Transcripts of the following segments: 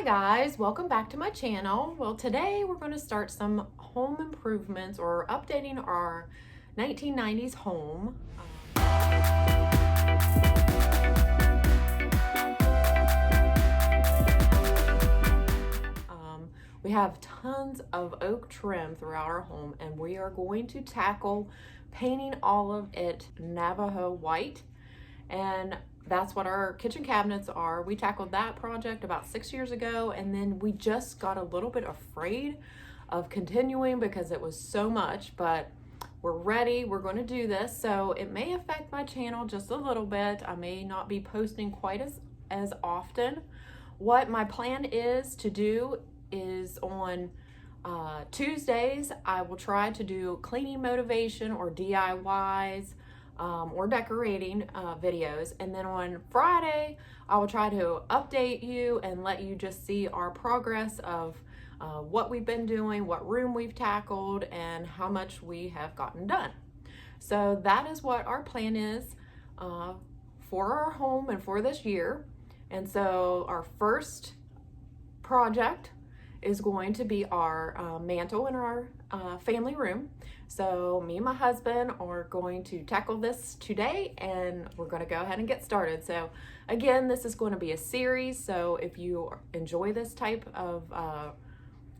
Hi guys, welcome back to my channel. Well, today we're going to start some home improvements or updating our 1990s home. We have tons of oak trim throughout our home, and we are going to tackle painting all of it Navajo white. And that's what our kitchen cabinets are. We tackled that project about 6 years ago, and then we just got a little bit afraid of continuing because it was so much, but we're ready. We're going to do this. So it may affect my channel just a little bit. I may not be posting quite as often. What my plan is to do is on Tuesdays, I will try to do cleaning motivation or DIYs, or decorating videos, and then on Friday I will try to update you and let you just see our progress of what we've been doing, what room we've tackled, and how much we have gotten done. So that is what our plan is for our home and for this year. And so our first project is going to be our mantle in our family room. So me and my husband are going to tackle this today, and we're going to go ahead and get started. So again, this is going to be a series, so if you enjoy this type of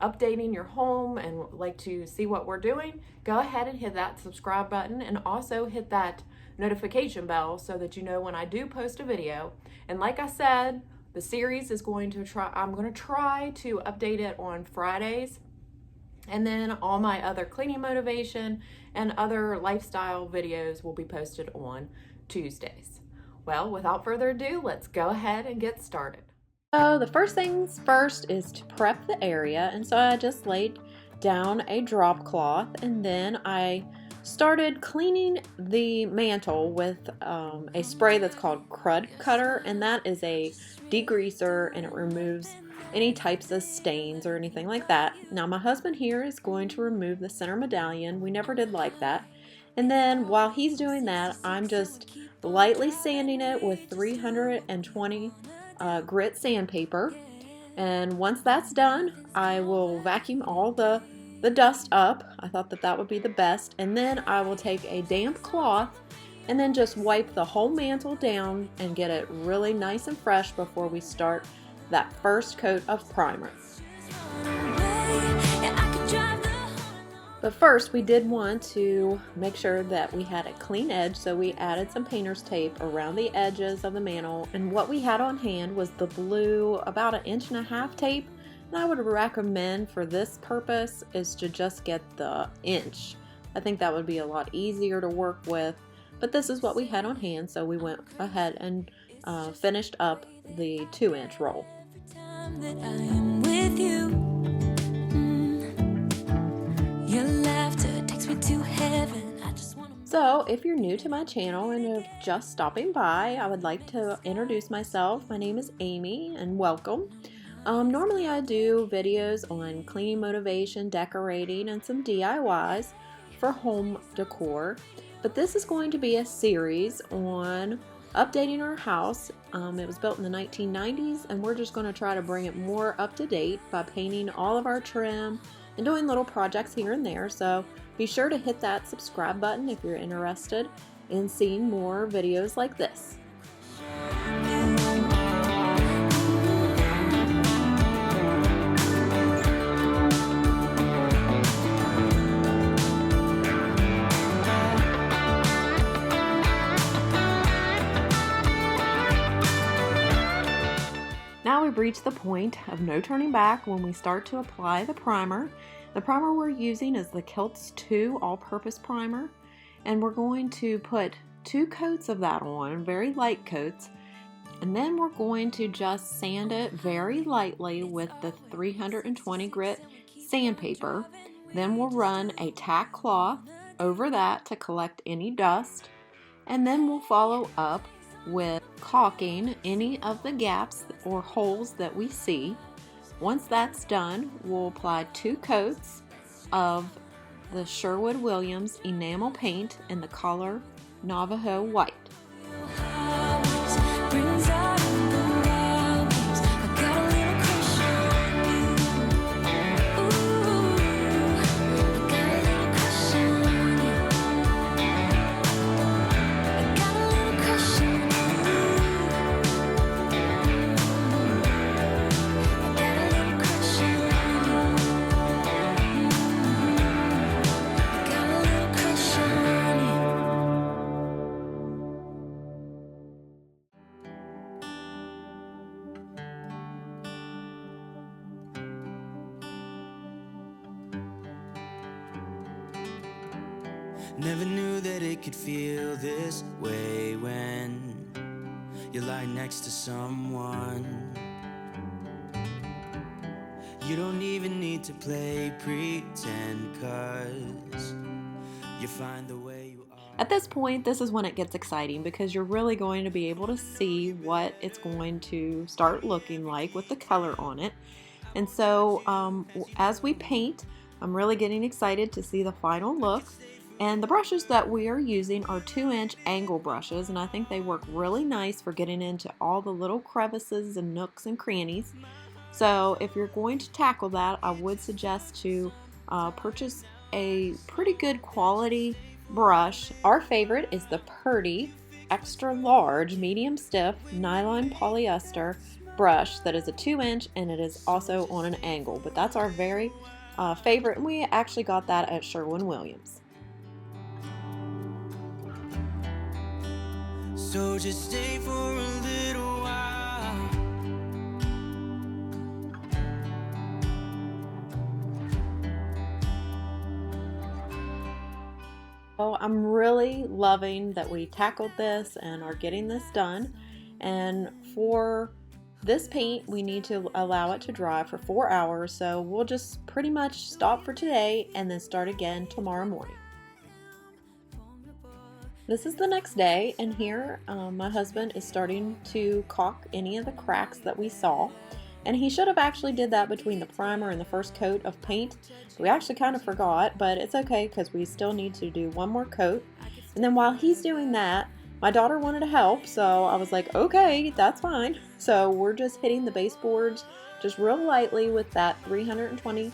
updating your home and like to see what we're doing, go ahead and hit that subscribe button, and also hit that notification bell so that you know when I do post a video. And like I said, the series is I'm going to try to update it on Fridays, and then all my other cleaning motivation and other lifestyle videos will be posted on Tuesdays. Well, without further ado, let's go ahead and get started. So the first things first is to prep the area, and so I just laid down a drop cloth, and then I started cleaning the mantle with a spray that's called Crud Cutter, and that is a degreaser, and it removes any types of stains or anything like that. Now my husband here is going to remove the center medallion. We never did like that. And then while he's doing that, I'm just lightly sanding it with 320 grit sandpaper. And once that's done, I will vacuum all the dust up. I thought that would be the best. And then I will take a damp cloth and then just wipe the whole mantle down and get it really nice and fresh before we start that first coat of primer. But first, we did want to make sure that we had a clean edge, so we added some painter's tape around the edges of the mantle, and what we had on hand was the blue about 1.5 inch tape. And I would recommend for this purpose is to just get the inch. I think that would be a lot easier to work with, but this is what we had on hand, so we went ahead and finished up the 2-inch roll. That I am with you. Your laughter takes me to heaven. I just wanna... So if you're new to my channel and you're just stopping by, I would like to introduce myself. My name is Amy, and welcome. Normally I do videos on cleaning motivation, decorating, and some DIYs for home decor, but this is going to be a series on updating our house. It was built in the 1990s, and we're just going to try to bring it more up to date by painting all of our trim and doing little projects here and there. So be sure to hit that subscribe button if you're interested in seeing more videos like this. Now we've reached the point of no turning back when we start to apply the primer. The primer we're using is the Kilz 2 all-purpose primer, and we're going to put 2 coats of that on, very light coats, and then we're going to just sand it very lightly with the 320 grit sandpaper. Then we'll run a tack cloth over that to collect any dust, and then we'll follow up with caulking any of the gaps or holes that we see. Once that's done, we'll apply 2 coats of the Sherwin Enamel paint in the color Navajo white. brings out the wild beast. I got a little crush Never knew that it could feel this way when you lie next to someone. You don't even need to play pretend, 'cause you find the way you are. At this point, this is when it gets exciting because you're really going to be able to see what it's going to start looking like with the color on it. And so as we paint, I'm really getting excited to see the final look. And the brushes that we are using are 2-inch angle brushes, and I think they work really nice for getting into all the little crevices and nooks and crannies. So if you're going to tackle that, I would suggest to purchase a pretty good quality brush. Our favorite is the Purdy extra large medium stiff nylon polyester brush that is a 2-inch, and it is also on an angle, but that's our very favorite, and we actually got that at Sherwin Williams. So just stay for a little while. So I'm really loving that we tackled this and are getting this done. And for this paint, we need to allow it to dry for 4 hours. So we'll just pretty much stop for today and then start again tomorrow morning. This is the next day, and here my husband is starting to caulk any of the cracks that we saw. And he should have actually did that between the primer and the first coat of paint. We actually kind of forgot, but it's okay because we still need to do one more coat. And then while he's doing that, my daughter wanted to help, so I was like, okay, that's fine. So we're just hitting the baseboards just real lightly with that 320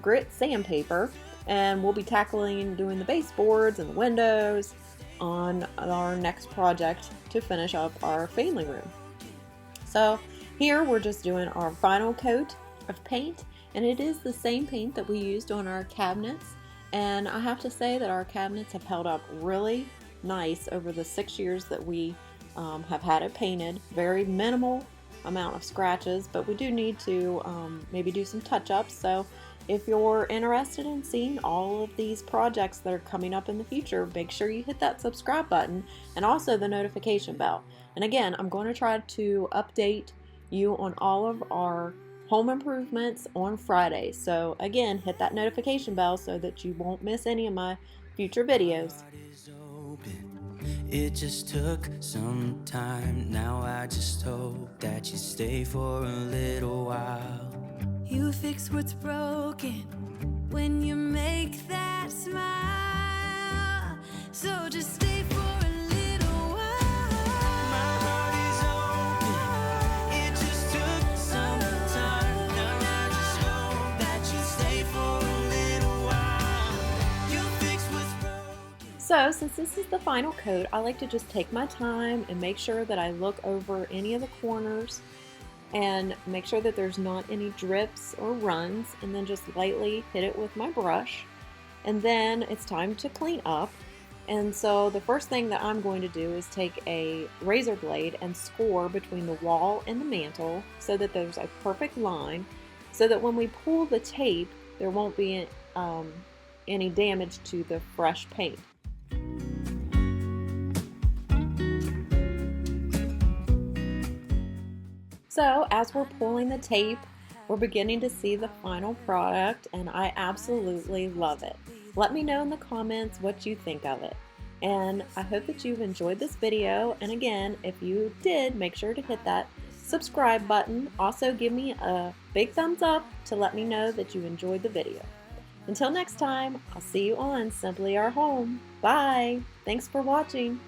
grit sandpaper. And we'll be tackling doing the baseboards and the windows on our next project to finish up our family room. So here we're just doing our final coat of paint, and it is the same paint that we used on our cabinets. And I have to say that our cabinets have held up really nice over the 6 years that we have had it painted. Very minimal amount of scratches, but we do need to maybe do some touch-ups. So if you're interested in seeing all of these projects that are coming up in the future, make sure you hit that subscribe button and also the notification bell. And again, I'm going to try to update you on all of our home improvements on Friday. So again, hit that notification bell so that you won't miss any of my future videos. It just took some time. Now I just hope that you stay for a little while. You fix what's broken when you make that smile. So just stay for a little while. My heart is open. It just took some time. Now I just hope that you stay for a little while. You fix what's broken. So since this is the final coat, I like to just take my time and make sure that I look over any of the corners and make sure that there's not any drips or runs, and then just lightly hit it with my brush. And then it's time to clean up. And so the first thing that I'm going to do is take a razor blade and score between the wall and the mantle so that there's a perfect line, so that when we pull the tape, there won't be any damage to the fresh paint. So as we're pulling the tape, we're beginning to see the final product, and I absolutely love it. Let me know in the comments what you think of it. And I hope that you've enjoyed this video. And again, if you did, make sure to hit that subscribe button. Also give me a big thumbs up to let me know that you enjoyed the video. Until next time, I'll see you on Simply Our Home. Bye! Thanks for watching.